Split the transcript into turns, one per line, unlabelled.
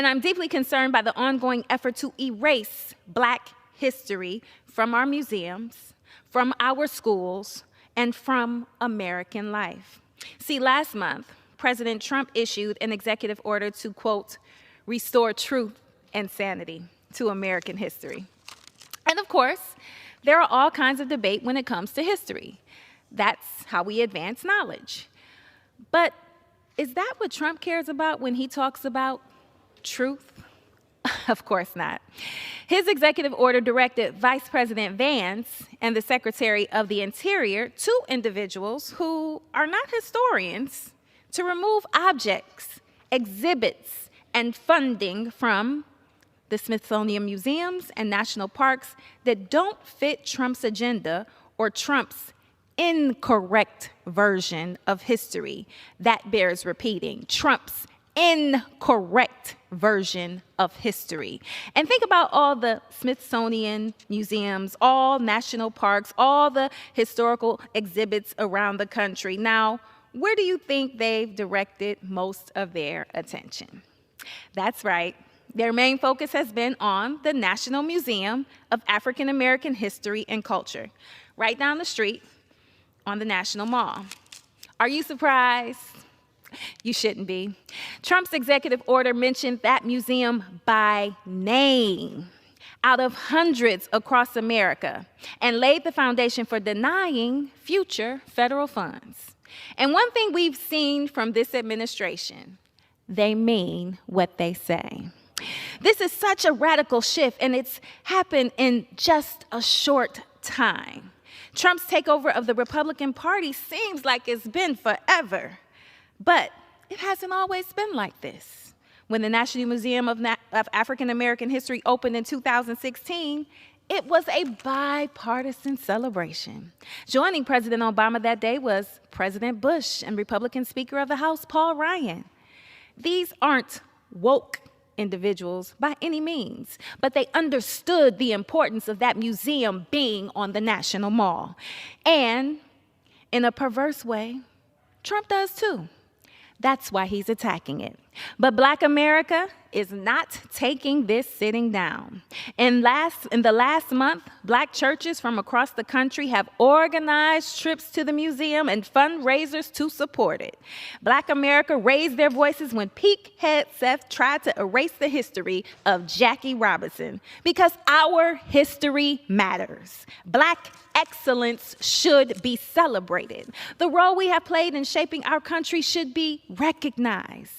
And I'm deeply concerned by the ongoing effort to erase Black history from our museums, from our schools, and from American life. See, last month, President Trump issued an executive order to, quote, restore truth and sanity to American history. And of course, there are all kinds of debate when it comes to history. That's how we advance knowledge. But is that what Trump cares about when he talks about truth? Of course not. His executive order directed Vice President Vance and the Secretary of the Interior, two individuals who are not historians, to remove objects, exhibits, and funding from the Smithsonian museums and national parks that don't fit Trump's agenda or Trump's incorrect version of history. That bears repeating. Trump's incorrect version of history. And think about all the Smithsonian museums, all national parks, all the historical exhibits around the country. Now, where do you think they've directed most of their attention? That's right. Their main focus has been on the National Museum of African American History and Culture, right down the street on the National Mall. Are you surprised? You shouldn't be. Trump's executive order mentioned that museum by name out of hundreds across America and laid the foundation for denying future federal funds. And one thing we've seen from this administration, they mean what they say. This is such a radical shift, and it's happened in just a short time. Trump's takeover of the Republican Party seems like it's been forever, but it hasn't always been like this. When the National Museum of African American History opened in 2016, it was a bipartisan celebration. Joining President Obama that day was President Bush and Republican Speaker of the House, Paul Ryan. These aren't woke individuals by any means, but they understood the importance of that museum being on the National Mall. And in a perverse way, Trump does too. That's why he's attacking it. But Black America is not taking this sitting down. In the last month, Black churches from across the country have organized trips to the museum and fundraisers to support it. Black America raised their voices when Pete Hegseth tried to erase the history of Jackie Robinson, because our history matters. Black excellence should be celebrated. The role we have played in shaping our country should be recognized.